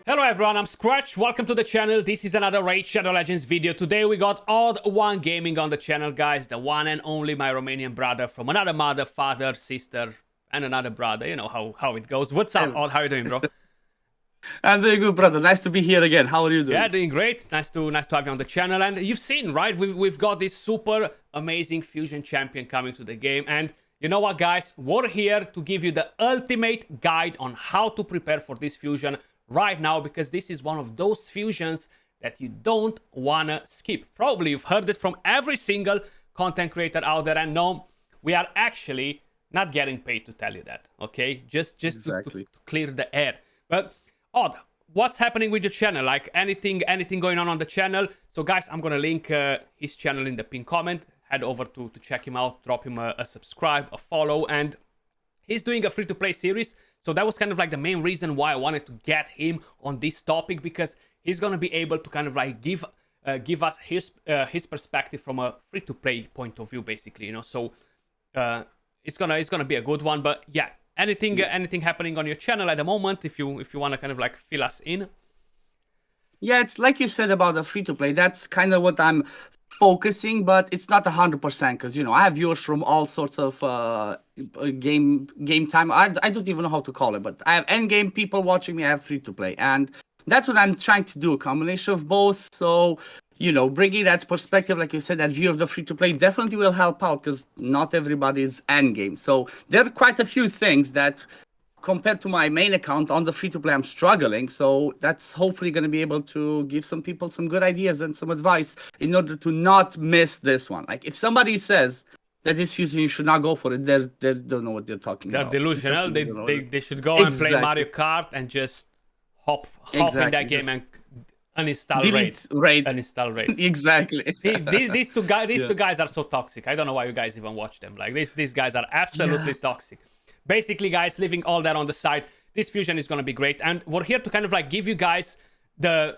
Hello everyone, I'm Skratch. Welcome to the channel. This is another Raid Shadow Legends video. Today we got Odd One Gaming on the channel, guys. The one and only my Romanian brother from another mother, father, sister, and another brother. You know how it goes. What's up, Odd? How are you doing, bro? I'm doing good, brother. Nice to be here again. How are you doing? Yeah, doing great. Nice to have you on the channel. And you've seen, right? We've got this super amazing fusion champion coming to the game. And you know what, guys? We're here to give you the ultimate guide on how to prepare for this fusion right now, because this is one of those fusions that you don't wanna skip. Probably you've heard it from every single content creator out there, and no, we are actually not getting paid to tell you that, okay? Just Exactly. to clear the air. But Odd, what's happening with your channel? Like anything going on the channel? So guys, I'm gonna link his channel in the pinned comment. Head over to check him out, drop him a subscribe, a follow, and he's doing a free-to-play series, so that was kind of like the main reason why I wanted to get him on this topic, because he's gonna be able to kind of like give us his perspective from a free-to-play point of view, basically, you know. So it's gonna be a good one. But yeah, anything happening on your channel at the moment, if you wanna kind of like fill us in? Yeah, it's like you said about the free-to-play. That's kind of what I'm focusing, but it's not 100% because, you know, I have viewers from all sorts of game time. I don't even know how to call it, but I have end-game people watching me. I have free-to-play, and that's what I'm trying to do, a combination of both. So, you know, bringing that perspective, like you said, that view of the free-to-play definitely will help out, because not everybody is end-game. So there are quite a few things that, compared to my main account on the free-to-play, I'm struggling. So that's hopefully going to be able to give some people some good ideas and some advice in order to not miss this one. Like, if somebody says that this season you should not go for it, they don't know what they're talking about. They're delusional. They should go and play Mario Kart and just hop in that game and uninstall Raid. Uninstall Raid. Exactly. These two guys are so toxic. I don't know why you guys even watch them. Like, these guys are absolutely toxic. Basically, guys, leaving all that on the side, this fusion is going to be great. And we're here to kind of like give you guys the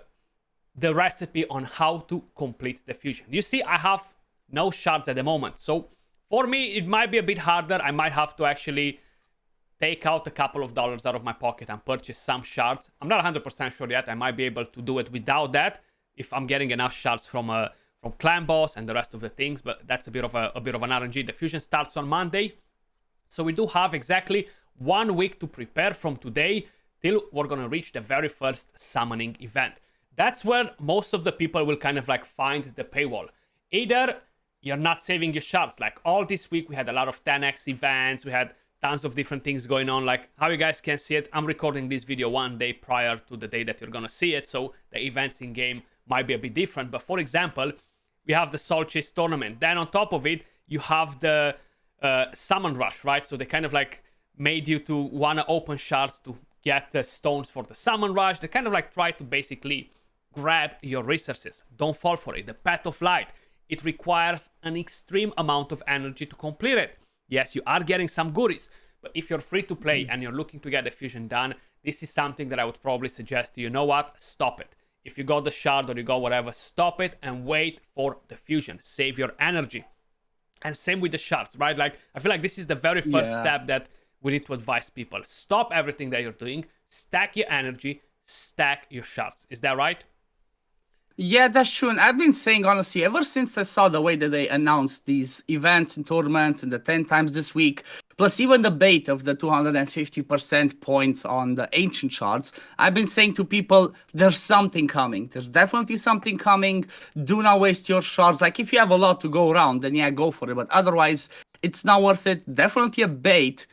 recipe on how to complete the fusion. You see, I have no shards at the moment. So for me, it might be a bit harder. I might have to actually take out a couple of dollars out of my pocket and purchase some shards. I'm not 100% sure yet. I might be able to do it without that if I'm getting enough shards from Clan Boss and the rest of the things. But that's a bit of an RNG. The fusion starts on Monday. So we do have exactly 1 week to prepare from today till we're going to reach the very first summoning event. That's where most of the people will kind of like find the paywall. Either you're not saving your shards. Like all this week, we had a lot of 10x events. We had tons of different things going on. Like how you guys can see it, I'm recording this video 1 day prior to the day that you're going to see it. So the events in game might be a bit different. But for example, we have the Soul Chase tournament. Then on top of it, you have the summon rush, right? So they kind of like made you to want to open shards to get the stones for the summon rush. They kind of like try to basically grab your resources. Don't fall for it. The Path of Light, it requires an extreme amount of energy to complete it. Yes, you are getting some goodies, but if you're free to play and you're looking to get the fusion done, this is something that I would probably suggest to you. You know what? Stop it. If you got the shard or you got whatever, stop it and wait for the fusion. Save your energy. And same with the shards, right? Like, I feel like this is the very first step that we need to advise people. Stop everything that you're doing, stack your energy, stack your shards. Is that right? Yeah, that's true. And I've been saying, honestly, ever since I saw the way that they announced these events and tournaments and the 10 times this week, plus even the bait of the 250% points on the ancient shards, I've been saying to people, there's something coming. There's definitely something coming. Do not waste your shards. Like, if you have a lot to go around, then yeah, go for it. But otherwise, it's not worth it. Definitely a bait.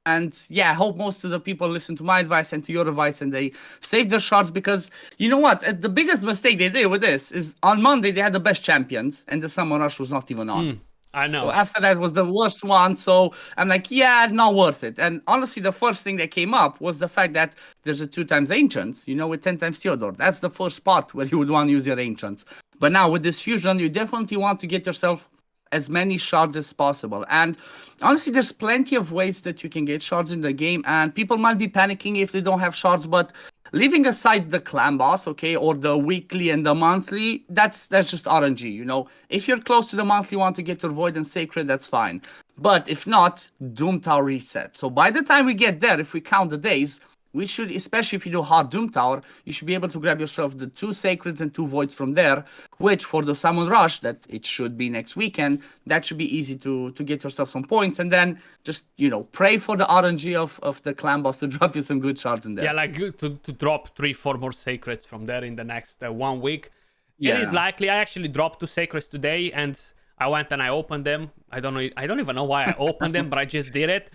And yeah, I hope most of the people listen to my advice and to your advice and they save their shards, because you know what? The biggest mistake they did with this is on Monday they had the best champions and the Summon Rush was not even on. I know. So after that was the worst one. So I'm like, yeah, not worth it. And honestly, the first thing that came up was the fact that there's a 2 times Ancients, you know, with 10 times Theodore. That's the first spot where you would want to use your Ancients. But now with this fusion, you definitely want to get yourself as many shards as possible. And honestly, there's plenty of ways that you can get shards in the game, and people might be panicking if they don't have shards, but leaving aside the clan boss, okay, or the weekly and the monthly, that's just RNG, you know. If you're close to the monthly, you want to get your Void and Sacred, that's fine. But if not, Doom Tower reset. So by the time we get there, if we count the days, we should, especially if you do hard Doom Tower, you should be able to grab yourself the 2 Sacreds and 2 Voids from there, which for the Summon Rush, that it should be next weekend, that should be easy to get yourself some points, and then just, pray for the RNG of the clan boss to drop you some good shards in there. Yeah, like to drop 3-4 more Sacreds from there in the next 1 week. Yeah. It is likely. I actually dropped 2 Sacreds today, and I went and I opened them. I don't even know why I opened them, but I just did it.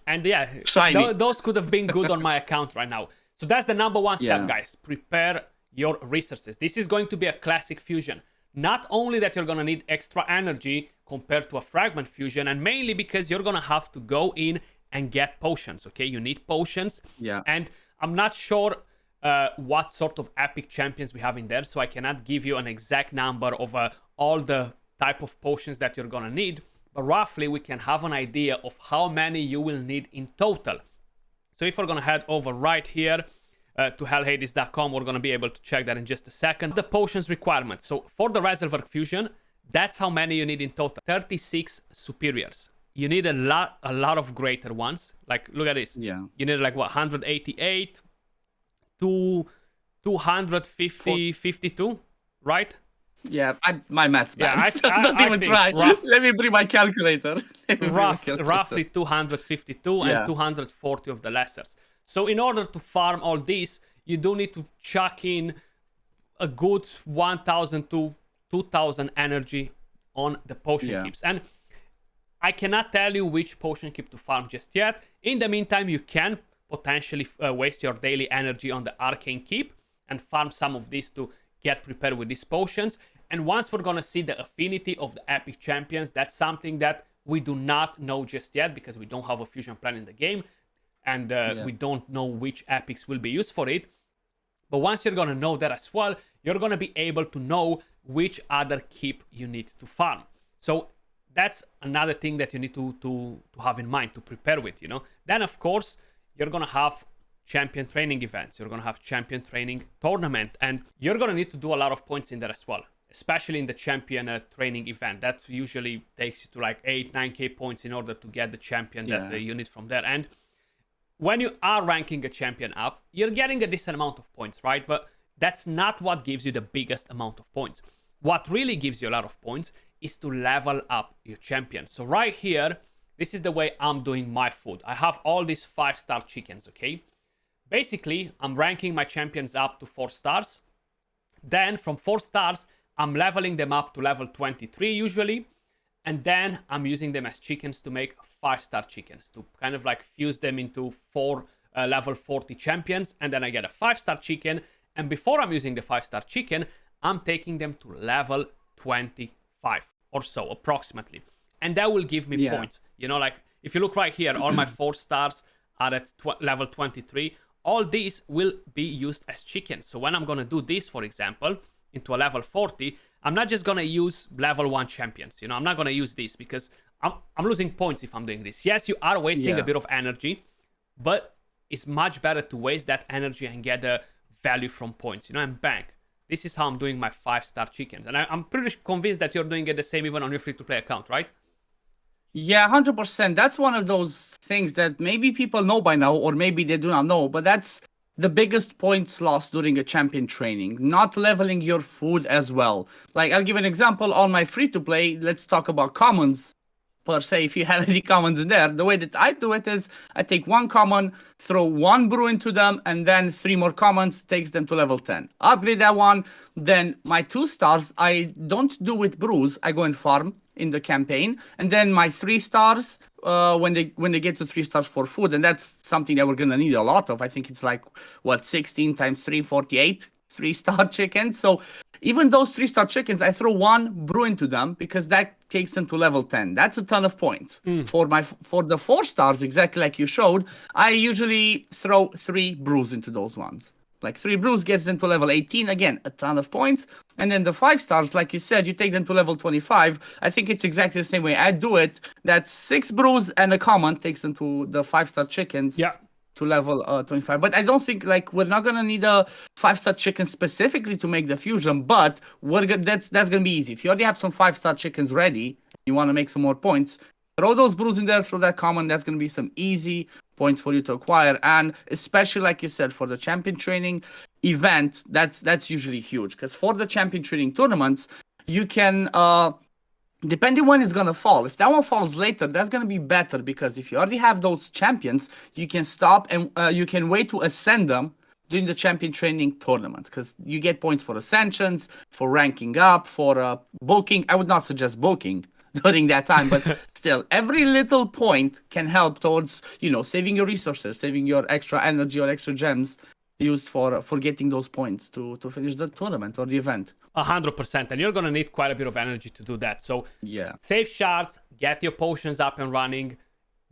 And yeah, those could have been good on my account right now. So that's the number 1 step, guys. Prepare your resources. This is going to be a classic fusion. Not only that you're going to need extra energy compared to a fragment fusion, and mainly because you're going to have to go in and get potions, okay? You need potions. Yeah. And I'm not sure what sort of epic champions we have in there, so I cannot give you an exact number of all the type of potions that you're going to need. But roughly we can have an idea of how many you will need in total. So if we're going to head over right here to hellhades.com, we're going to be able to check that in just a second. The potions requirement. So for the Reservoir Fusion, that's how many you need in total. 36 superiors. You need a lot of greater ones. Like, look at this. Yeah. You need like, 188 to 250, 52, right? Yeah, my math's bad. Yeah, don't even try. Let me bring my calculator. Roughly 252 and 240 of the lessers. So in order to farm all these, you do need to chuck in a good 1,000 to 2,000 energy on the potion keeps. And I cannot tell you which potion keep to farm just yet. In the meantime, you can potentially waste your daily energy on the Arcane Keep and farm some of these to get prepared with these potions. And once we're going to see the affinity of the epic champions, that's something that we do not know just yet because we don't have a fusion plan in the game. And we don't know which epics will be used for it. But once you're going to know that as well, you're going to be able to know which other keep you need to farm. So that's another thing that you need to have in mind, to prepare with, Then, of course, you're going to have champion training events. You're going to have champion training tournament. And you're going to need to do a lot of points in there as well, especially in the champion training event. That usually takes you to like 8-9k points in order to get the champion that you need from there. And when you are ranking a champion up, you're getting a decent amount of points, right? But that's not what gives you the biggest amount of points. What really gives you a lot of points is to level up your champion. So right here, this is the way I'm doing my food. I have all these 5-star chickens, okay? Basically, I'm ranking my champions up to 4 stars. Then from 4 stars, I'm leveling them up to level 23 usually. And then I'm using them as chickens to make 5-star chickens, to kind of like fuse them into 4 level 40 champions. And then I get a 5-star chicken. And before I'm using the 5-star chicken, I'm taking them to level 25 or so, approximately. And that will give me points. Like if you look right here, all my 4 stars are at level 23. All these will be used as chickens. So when I'm going to do this, for example, into a level 40, I'm not just going to use level 1 champions. I'm not going to use this because I'm losing points if I'm doing this. Yes, you are wasting a bit of energy, but it's much better to waste that energy and get the value from points, and bank. This is how I'm doing my 5-star chickens. And I'm pretty convinced that you're doing it the same even on your free-to-play account, right? Yeah, 100%. That's one of those things that maybe people know by now, or maybe they do not know, but that's the biggest points lost during a champion training, not leveling your food as well. Like, I'll give an example on my free-to-play. Let's talk about commons. Per se, if you have any commons in there, the way that I do it is I take 1 common, throw 1 brew into them, and then 3 more commons, takes them to level 10. Upgrade that one, then my 2 stars, I don't do with brews, I go and farm in the campaign, and then my 3 stars, when they get to 3 stars for food, and that's something that we're gonna need a lot of. I think it's like, 16 times 3, 48, 3-star chickens. So even those 3-star chickens, I throw 1 brew into them because that takes them to level 10. That's a ton of points. For the 4 stars, exactly like you showed, I usually throw 3 brews into those ones. Like 3 brews gets them to level 18. Again, a ton of points. And then the 5 stars, like you said, you take them to level 25. I think it's exactly the same way I do it. That's 6 brews and a common takes them to the 5-star chickens. Yeah. To level 25. But I don't think, like, we're not gonna need a 5-star chicken specifically to make the fusion, but that's gonna be easy. If you already have some 5-star chickens ready, you want to make some more points, throw those brews in there, throw that common. That's going to be some easy points for you to acquire. And especially, like you said, for the champion training event, that's usually huge. Because for the champion training tournaments, you can, depending when it's going to fall, if that one falls later, that's going to be better. Because if you already have those champions, you can stop and you can wait to ascend them during the champion training tournaments, because you get points for ascensions, for ranking up, for booking. I would not suggest booking during that time, but still, every little point can help towards, saving your resources, saving your extra energy or extra gems used for getting those points to finish the tournament or the event. 100%, and you're gonna need quite a bit of energy to do that. So yeah, save shards, get your potions up and running.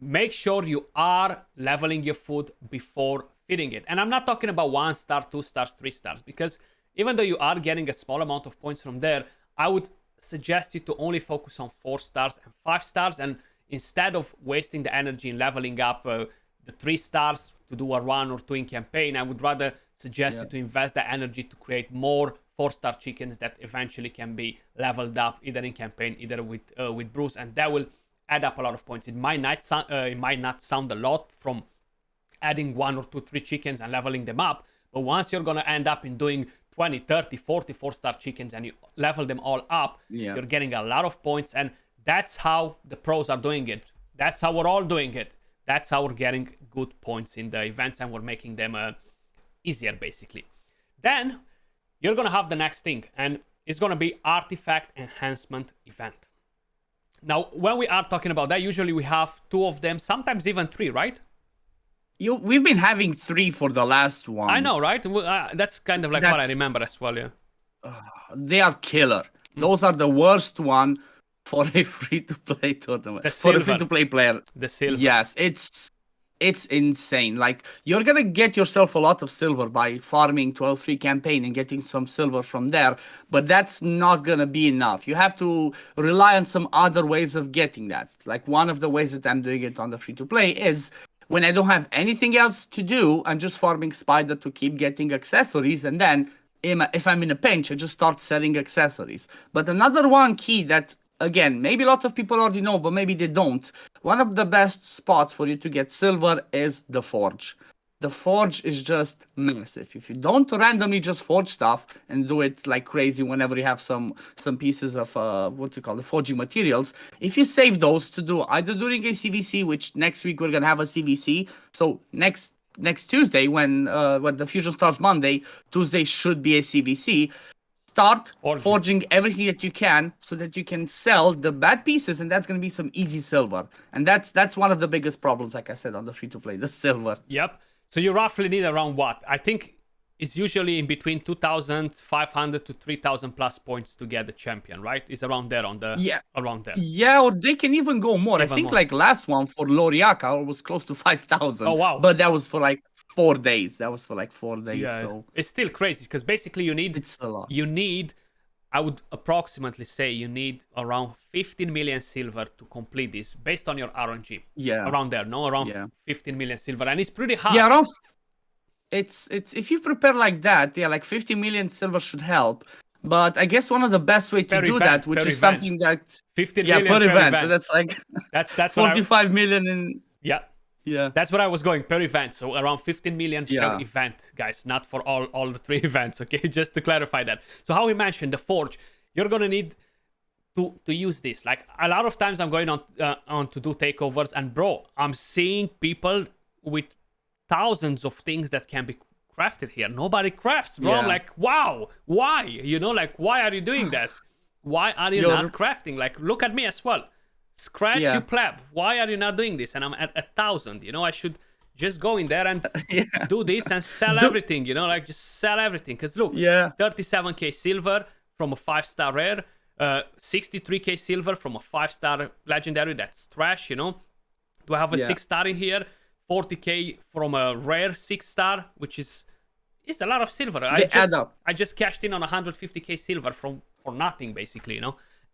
Make sure you are leveling your food before feeding it. And I'm not talking about 1 star, 2 stars, 3 stars, because even though you are getting a small amount of points from there, I would suggest you to only focus on 4 stars and 5 stars, and instead of wasting the energy in leveling up the 3 stars to do a run or 2 in campaign, I would rather suggest you to invest the energy to create more 4-star chickens that eventually can be leveled up either in campaign, either with brews, and that will add up a lot of points. It might not sound a lot from adding 1 or 2, 3 chickens and leveling them up, but once you're gonna end up in doing 20, 30, 40 4-star chickens and you level them all up, you're getting a lot of points. And that's how the pros are doing it. That's how we're all doing it. That's how we're getting good points in the events, and we're making them easier, basically. Then you're gonna have the next thing, and it's gonna be artifact enhancement event. Now, when we are talking about that, usually we have 2 of them, sometimes even 3, right? We've been having 3 for the last one. I know, right? That's kind of like what I remember as well, yeah. They are killer. Those are the worst one for a free-to-play tournament. For a free-to-play player. The silver. Yes, it's insane. Like, you're gonna get yourself a lot of silver by farming 12-3 campaign and getting some silver from there, but that's not gonna be enough. You have to rely on some other ways of getting that. Like, one of the ways that I'm doing it on the free-to-play is when I don't have anything else to do, I'm just farming spider to keep getting accessories, and then if I'm in a pinch, I just start selling accessories. But another one key that, again, maybe lots of people already know, but maybe they don't. One of the best spots for you to get silver is the forge. The forge is just massive. If you don't randomly just forge stuff and do it like crazy whenever you have some pieces of the forging materials, if you save those to do either during a CVC, which next week we're gonna have a CVC. So next Tuesday, when the fusion starts Monday, Tuesday should be a CVC. Start forging everything that you can so that you can sell the bad pieces, and that's going to be some easy silver. And that's one of the biggest problems, like I said, on the free-to-play, the silver. Yep. So you roughly need around what? I think it's usually in between 2,500 to 3,000 plus points to get the champion, right? It's around there around there. Yeah, or they can even go more. I think like last one for Loriaka was close to 5,000. Oh, wow. But that was for like 4 days. Yeah. So it's still crazy because basically it's a lot. You need, I would approximately say you need around 15 million silver to complete this based on your RNG. Yeah. Around there, no? Around 15 million silver. And it's pretty hard. Yeah, around it's if you prepare like that, like 50 million silver should help. But I guess one of the best way to do that, which is something that 15 million per event. That's like that's 45 million in Yeah, that's what I was going per event. So around 15 million per event, guys, not for all the 3 events, okay? Just to clarify that. So how we mentioned the forge, you're gonna need to use this. Like a lot of times I'm going on to do takeovers, and bro, I'm seeing people with thousands of things that can be crafted here. Nobody crafts, bro. I'm like, wow, why? Like, why are you doing that? Why are you not crafting? Like, look at me as well. Skratch, you pleb. Why are you not doing this? And I'm at 1,000. I should just go in there and do this and sell everything. Like just sell everything. Because look, 37k silver from a 5-star rare, 63k silver from a 5-star legendary. That's trash. Do I have a 6-star in here? 40k from a rare 6-star, which is a lot of silver. I just cashed in on 150k silver for nothing, basically.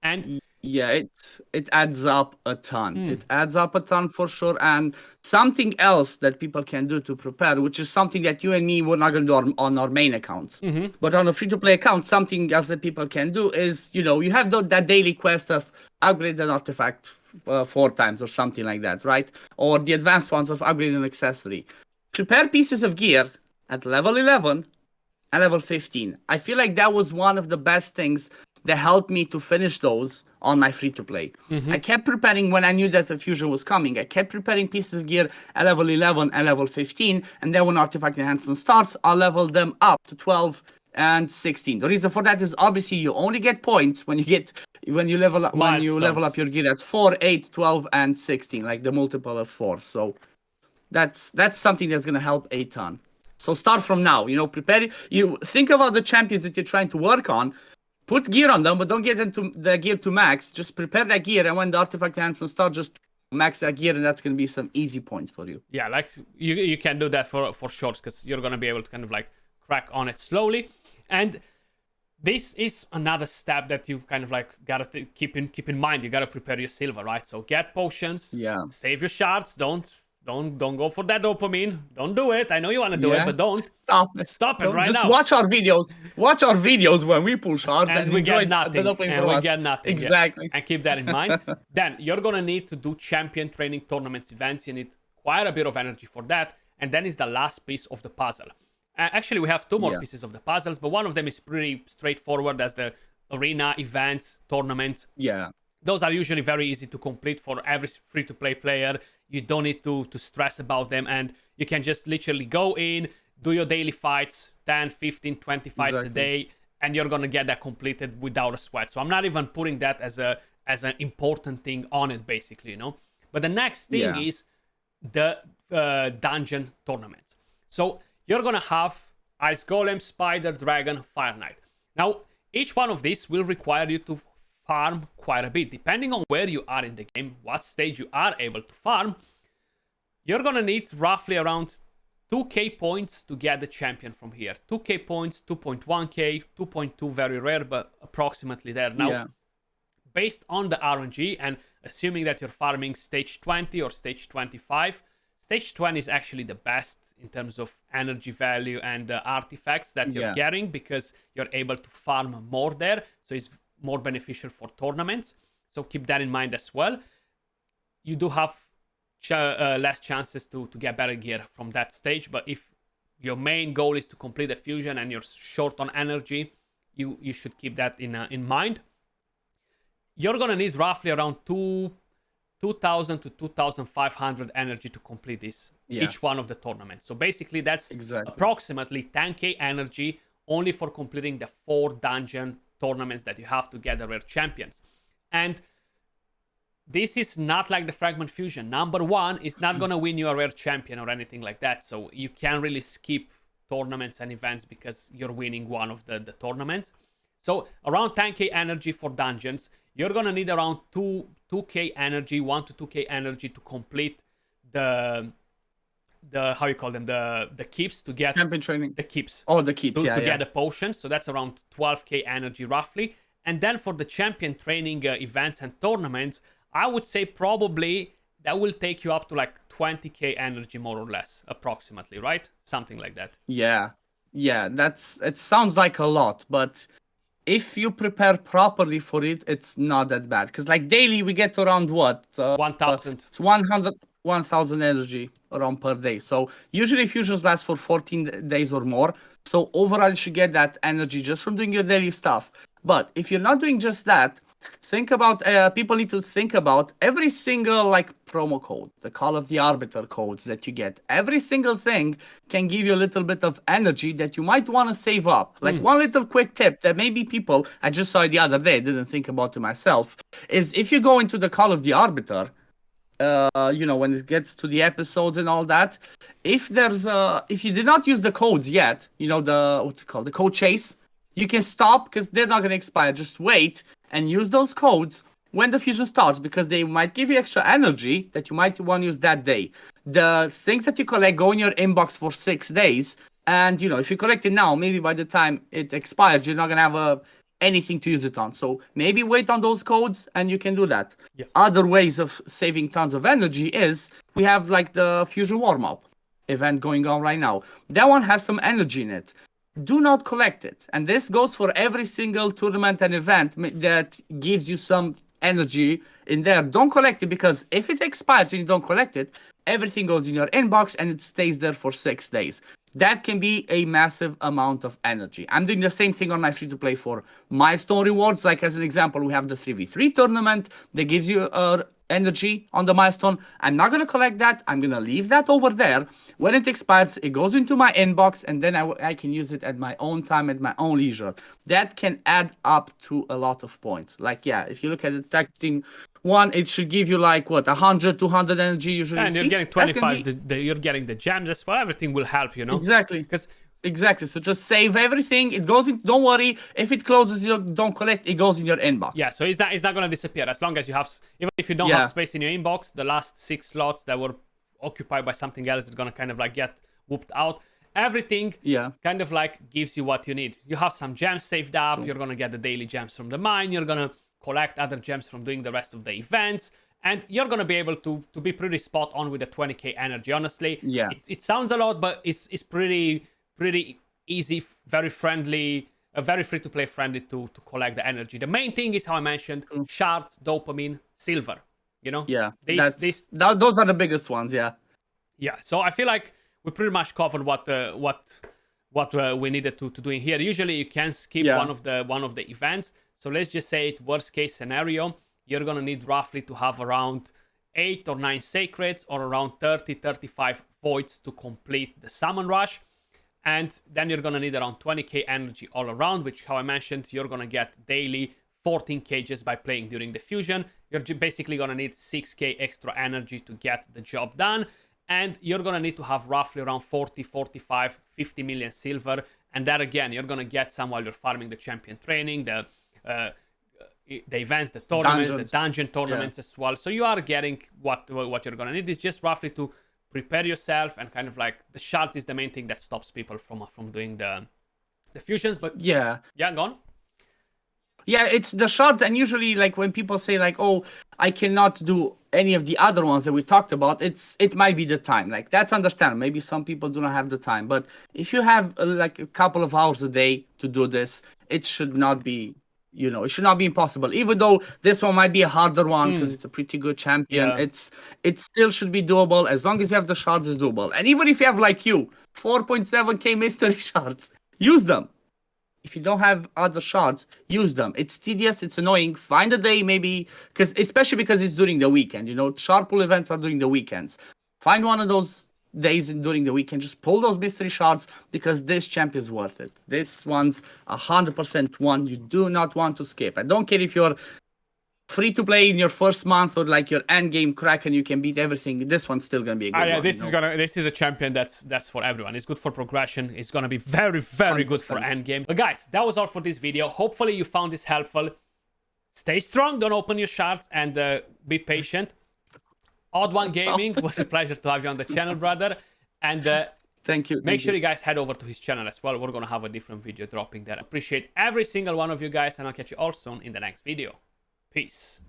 And it adds up a ton. It adds up a ton for sure. And something else that people can do to prepare, which is something that you and me were not going to do on our main accounts, but on a free-to-play account, something else that people can do is, you have that daily quest of upgrade an artifact 4 times or something like that, right? Or the advanced ones of upgrade an accessory. Prepare pieces of gear at level 11 and level 15. I feel like that was one of the best things that helped me to finish those on my free to play. I kept preparing when I knew that the fusion was coming. I kept preparing pieces of gear at level 11 and level 15, and then when artifact enhancement starts, I'll level them up to 12 and 16. The reason for that is obviously you only get points when you level up your gear at 4, 8, 12, and 16, like the multiple of 4. So that's something that's gonna help a ton. So start from now. Prepare. You think about the champions that you're trying to work on. Put gear on them, but don't get into the gear to max. Just prepare that gear, and when the artifact enhancement starts, just max that gear, and that's gonna be some easy points for you. Yeah, like you can do that for sure, because you're gonna be able to kind of like crack on it slowly. And this is another step that you kind of like gotta keep in mind. You gotta prepare your silver, right? So get potions. Yeah. Save your shards. Don't go for that dopamine. Don't do it. I know you want to do it, but don't. Stop it right just now. Just watch our videos. Watch our videos when we pull shards and we get nothing. Get nothing. Exactly. Yeah. And keep that in mind. Then you're gonna need to do champion training tournaments events. You need quite a bit of energy for that. And then is the last piece of the puzzle. Actually, we have 2 more pieces of the puzzles, but one of them is pretty straightforward. That's the arena events, tournaments. Yeah. Those are usually very easy to complete for every free-to-play player. You don't need to stress about them, and you can just literally go in, do your daily fights, 10, 15, 20 fights a day, and you're going to get that completed without a sweat. So I'm not even putting that as an important thing on it, basically, But the next thing is the dungeon tournaments. So you're going to have Ice Golem, Spider, Dragon, Fire Knight. Now, each one of these will require you to farm quite a bit. Depending on where you are in the game, what stage you are able to farm, you're going to need roughly around 2k points to get the champion from here. 2k points, 2.1k, 2.2 very rare, but approximately there. Now, based on the RNG and assuming that you're farming stage 20 or stage 25, stage 20 is actually the best in terms of energy value and the artifacts that you're getting, because you're able to farm more there. So it's more beneficial for tournaments. So keep that in mind as well. You do have less chances to get better gear from that stage, but if your main goal is to complete the fusion and you're short on energy, you should keep that in mind. You're gonna need roughly around 2,000 to 2,500 energy to complete this, each one of the tournaments. So basically that's approximately 10k energy only for completing the 4 dungeon tournaments that you have to get the rare champions. And this is not like the fragment fusion. Number 1 is not gonna win you a rare champion or anything like that, so you can't really skip tournaments and events because you're winning one of the tournaments. So around 10k energy for dungeons. You're gonna need around 2k energy, 1 to 2k energy to complete the how you call them, the keeps, to get champion training. The keeps. Oh, the keeps. To get the potions. So that's around 12k energy roughly. And then for the champion training events and tournaments, I would say probably that will take you up to like 20k energy, more or less, approximately, right? Something like that. Yeah, it sounds like a lot, but if you prepare properly for it, it's not that bad. Because like daily, we get around what? 1,000. It's 1,000 energy around per day. So usually fusions last for 14 days or more. So overall, you should get that energy just from doing your daily stuff. But if you're not doing just that, think about, people need to think about every single like promo code, the Call of the Arbiter codes that you get. Every single thing can give you a little bit of energy that you might want to save up. Like one little quick tip that maybe people, I just saw it the other day, didn't think about it myself, is if you go into the Call of the Arbiter, when it gets to the episodes and all that, if you did not use the codes yet, the code chase, you can stop because they're not going to expire. Just wait and use those codes when the fusion starts, because they might give you extra energy that you might want to use that day. The things that you collect go in your inbox for 6 days. And, if you collect it now, maybe by the time it expires, you're not going to have anything to use it on. So maybe wait on those codes and you can do that. Yeah. Other ways of saving tons of energy is we have like the Fusion Warm-Up event going on right now. That one has some energy in it. Do not collect it. And this goes for every single tournament and event that gives you some energy in there, don't collect it, because if it expires and you don't collect it, everything goes in your inbox and it stays there for 6 days. That can be a massive amount of energy. I'm doing the same thing on my free-to-play for milestone rewards. Like, as an example, we have the 3v3 tournament that gives you energy on the milestone. I'm not going to collect that. I'm going to leave that over there. When it expires, it goes into my inbox, and then I can use it at my own time, at my own leisure. That can add up to a lot of points. Like, yeah, if you look at the tech team one, it should give you like, what, 100, 200 energy usually. And you're getting 25, you're getting the gems as well. Everything will help, you know? Exactly. Exactly. So just save everything. It goes in. Don't worry. If it closes, you don't collect. It goes in your inbox. Yeah. So it's not going to disappear as long as you have. Even if you don't have space in your inbox, the last 6 slots that were occupied by something else, they're going to kind of like get whooped out. Everything kind of like gives you what you need. You have some gems saved up. You're going to get the daily gems from the mine. You're going to collect other gems from doing the rest of the events. And you're going to be able to be pretty spot on with the 20k energy. Honestly, it sounds a lot, but it's pretty easy, very friendly, very free-to-play friendly to collect the energy. The main thing is, how I mentioned, shards, dopamine, silver. You know? Yeah, those are the biggest ones, yeah. Yeah, so I feel like we pretty much covered what we needed to do in here. Usually you can skip one of the events. So let's just say it, worst case scenario, you're going to need roughly to have around 8 or 9 sacreds or around 30-35 voids to complete the summon rush. And then you're going to need around 20k energy all around, which, how I mentioned, you're going to get daily 14k just by playing during the fusion. You're basically going to need 6k extra energy to get the job done. And you're going to need to have roughly around 40, 45, 50 million silver. And that, again, you're going to get some while you're farming the champion training, the events, the tournaments, the dungeon tournaments as well. So you are getting what you're going to need. It's just roughly to prepare yourself, and kind of like the shards is the main thing that stops people from doing the fusions. But go on. Yeah, it's the shards. And usually, like, when people say like, oh, I cannot do any of the other ones that we talked about, it might be the time. Like, that's understandable. Maybe some people do not have the time, but if you have like a couple of hours a day to do this, it should not be, it should not be impossible. Even though this one might be a harder one because it's a pretty good champion, it still should be doable. As long as you have the shards, it's doable. And even if you have, like, 4.7k mystery shards, use them. If you don't have other shards, use them. It's tedious, it's annoying. Find a day, maybe, especially because it's during the weekend. Shard pull events are during the weekends. Find one of those days during the weekend, just pull those mystery shards, because this champ is worth it. This one's 100% one you do not want to skip. I don't care if you're free to play in your first month or like your end game crack and you can beat everything. This one's still gonna be a good one. This is a champion that's for everyone. It's good for progression. It's gonna be very, very good for end game. But guys, that was all for this video. Hopefully you found this helpful. Stay strong, don't open your shards, and be patient. Odd One Gaming, was a pleasure to have you on the channel, brother. And thank you. Make sure you guys head over to his channel as well. We're gonna have a different video dropping there. Appreciate every single one of you guys, and I'll catch you all soon in the next video. Peace.